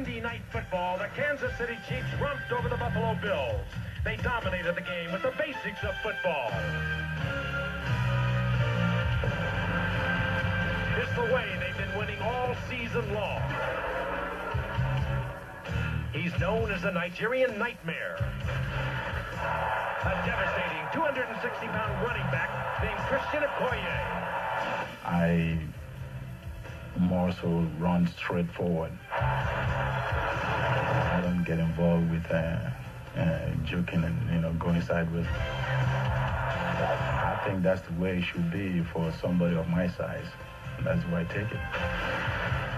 Monday Night Football, the Kansas City Chiefs romped over the Buffalo Bills. They dominated the game with the basics of football. It's the way they've been winning all season long. He's known as the Nigerian Nightmare. A devastating 260-pound running back named Christian Okoye. I more so run straight forward. I don't get involved with joking and going sideways. I think that's the way it should be for somebody of my size. That's why I take it.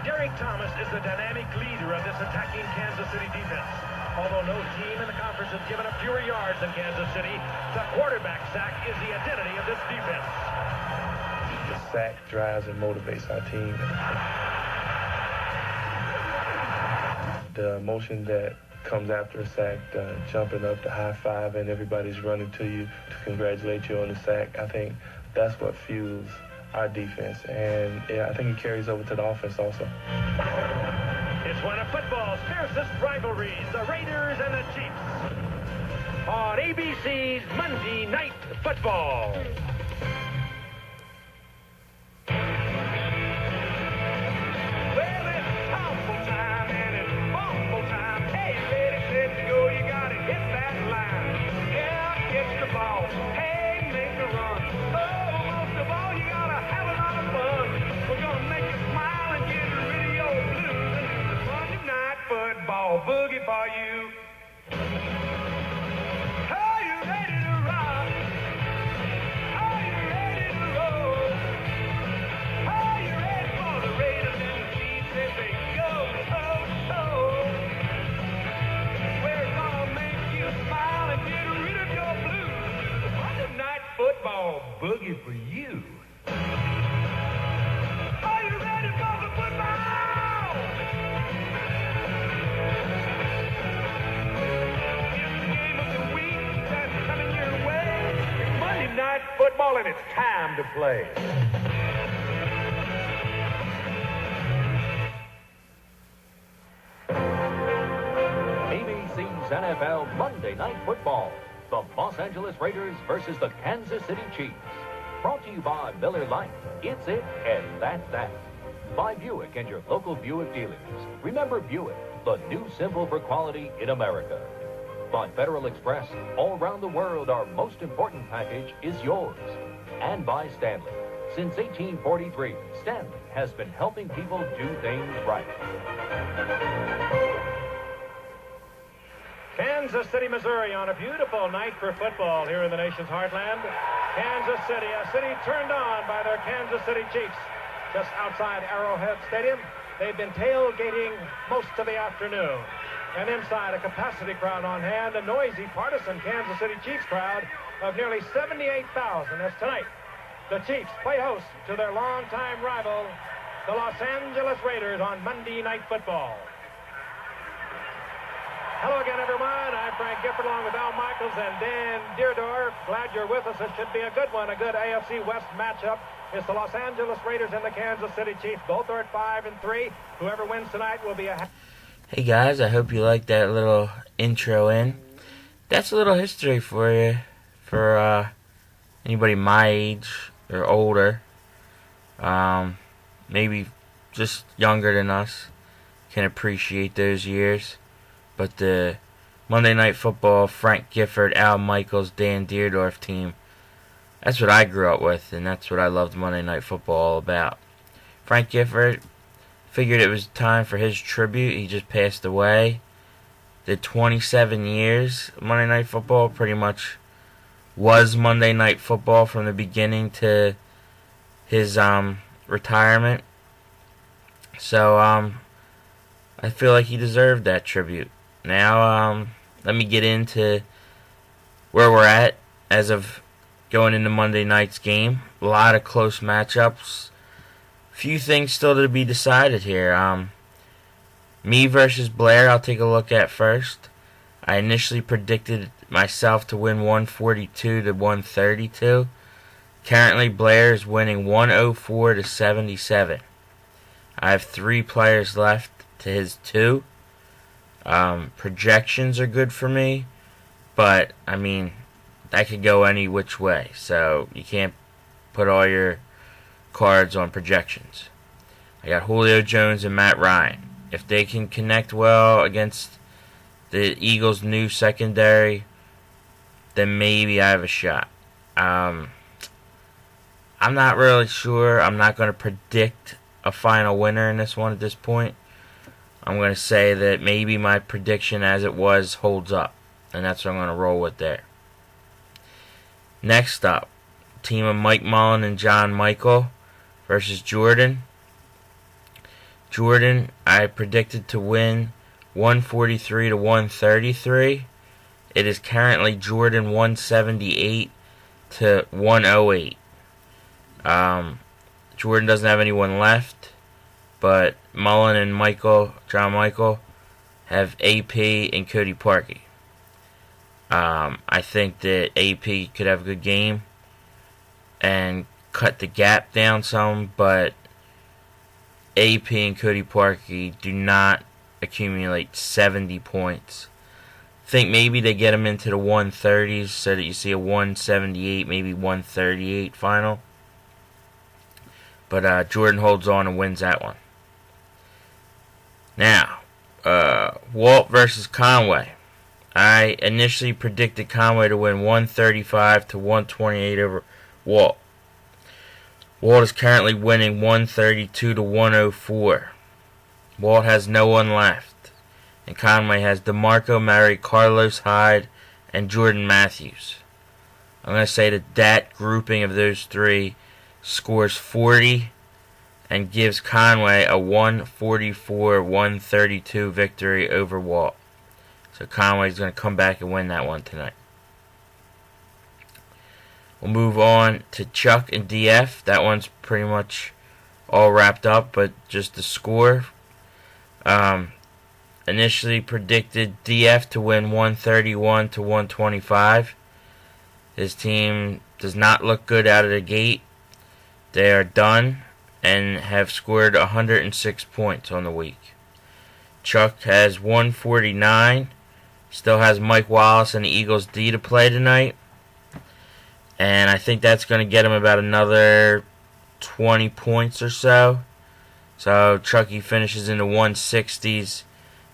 Derek Thomas is the dynamic leader of this attacking Kansas City defense. Although no team in the conference has given up fewer yards than Kansas City, the quarterback sack is the identity of this defense. The sack drives and motivates our team. The emotion that comes after a sack, jumping up, the high five, and everybody's running to you to congratulate you on the sack, I think that's what fuels our defense, and I think it carries over to the offense also. It's one of football's fiercest rivalries, the Raiders and the Chiefs. On ABC's Monday Night Football. Well, it's tumble time and it's fumble time. Hey, ready, set, go, you gotta hit that line. Yeah, catch the ball. Hey, make a run. Oh, most of all, you gotta have a lot of fun. We're gonna make you smile and get rid of your blues and do the Monday Night Football boogie for you. Are you ready to rock? Are you ready to roll? Are you ready for the Raiders and the Chiefs as they go so? We're gonna make you smile and get rid of your blues. The Monday Night Football boogie for you. Are you ready for the football? It's the game of the week that's coming your way. It's Monday Night Football and it's time to play. ABC's NFL Monday Night Football. The Los Angeles Raiders versus the Kansas City Chiefs. Brought to you by Miller Lite. It's it, and that's that. By Buick and your local Buick dealers. Remember Buick, the new symbol for quality in America. By Federal Express, all around the world, our most important package is yours. And by Stanley. Since 1843, Stanley has been helping people do things right. Kansas City, Missouri, on a beautiful night for football here in the nation's heartland. Kansas City, a city turned on by their Kansas City Chiefs. Just outside Arrowhead Stadium, they've been tailgating most of the afternoon. And inside, a capacity crowd on hand, a noisy, partisan Kansas City Chiefs crowd of nearly 78,000 as tonight the Chiefs play host to their longtime rival, the Los Angeles Raiders, on Monday Night Football. Hello again, everyone. I'm Frank Gifford along with Al Michaels and Dan Deardorff. Glad you're with us. It should be a good one, a good AFC West matchup. It's the Los Angeles Raiders and the Kansas City Chiefs. Both are at 5-3. Whoever wins tonight will be a... Hey guys, I hope you liked that little intro in. That's a little history for you, for anybody my age or older, maybe just younger than us, can appreciate those years. But the Monday Night Football, Frank Gifford, Al Michaels, Dan Deardorff team, that's what I grew up with, and that's what I loved Monday Night Football all about. Frank Gifford figured it was time for his tribute. He just passed away. The 27 years Monday Night Football pretty much was Monday Night Football from the beginning to his retirement. So I feel like he deserved that tribute. Now let me get into where we're at as of going into Monday night's game. A lot of close matchups. Few things still to be decided here. Me versus Blair, I'll take a look at first. I initially predicted myself to win 142 to 132. Currently, Blair is winning 104 to 77. I have 3 players left to his 2. Projections are good for me, but, I mean, that could go any which way. So, you can't put all your cards on projections. I got Julio Jones and Matt Ryan. If they can connect well against the Eagles' new secondary, then maybe I have a shot. I'm not really sure. I'm not going to predict a final winner in this one at this point. I'm going to say that maybe my prediction as it was holds up, and that's what I'm going to roll with there. Next up, team of Mike Mullen and John Michael versus Jordan. Jordan, I predicted to win 143 to 133. It is currently Jordan 178 to 108. Jordan doesn't have anyone left, but Mullen and John Michael, have AP and Cody Parkey. I think that AP could have a good game and cut the gap down some, but AP and Cody Parkey do not accumulate 70 points. I think maybe they get them into the 130s so that you see a 178, maybe 138 final. But Jordan holds on and wins that one. Now, Walt versus Conway. I initially predicted Conway to win 135 to 128 over Walt. Walt is currently winning 132 to 104. Walt has no one left, and Conway has DeMarco Murray, Carlos Hyde, and Jordan Matthews. I'm going to say that grouping of those three scores 40 and gives Conway a 144-132 victory over Walt. So Conway's going to come back and win that one tonight. We'll move on to Chuck and DF. That one's pretty much all wrapped up, but just the score. Initially predicted DF to win 131 to 125. His team does not look good out of the gate. They are done and have scored 106 points on the week. Chuck has 149. Still has Mike Wallace and the Eagles D to play tonight. And I think that's going to get him about another 20 points or so. So Chucky finishes in the 160s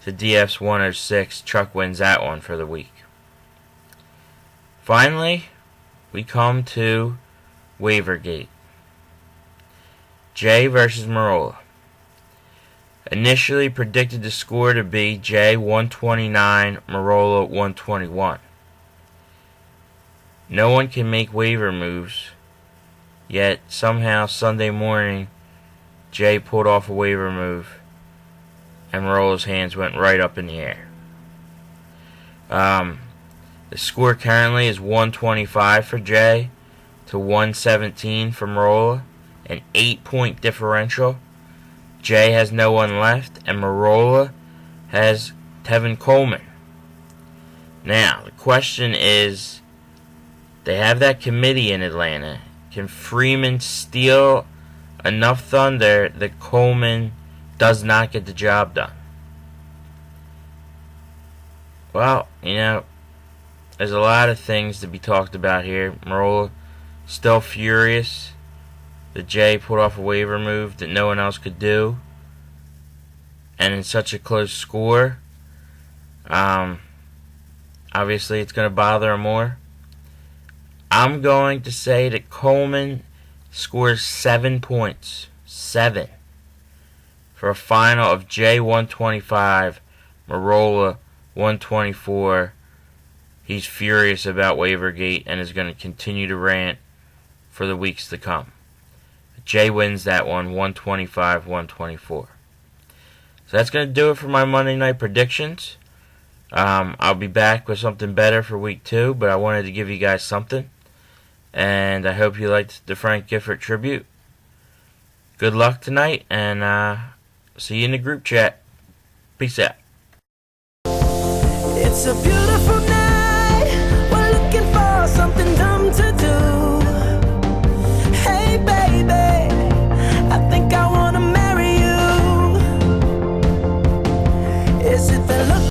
to DF's 106. Chuck wins that one for the week. Finally, we come to Waivergate. Jay versus Marola. Initially predicted the score to be Jay 129, Marola 121. No one can make waiver moves, yet somehow Sunday morning Jay pulled off a waiver move and Marola's hands went right up in the air. The score currently is 125 for Jay to 117 for Marola, an 8-point differential. Jay has no one left, and Marola has Tevin Coleman. Now, the question is, they have that committee in Atlanta. Can Freeman steal enough thunder that Coleman does not get the job done? Well, there's a lot of things to be talked about here. Marola still furious that Jay pulled off a waiver move that no one else could do, and in such a close score. Obviously it's going to bother him more. I'm going to say that Coleman scores 7 points. 7. For a final of Jay 125, Marola 124. He's furious about Waivergate and is going to continue to rant for the weeks to come. Jay wins that one, 125-124. So that's going to do it for my Monday night predictions. I'll be back with something better for week 2, but I wanted to give you guys something. And I hope you liked the Frank Gifford tribute. Good luck tonight, and see you in the group chat. Peace out. It's a beautiful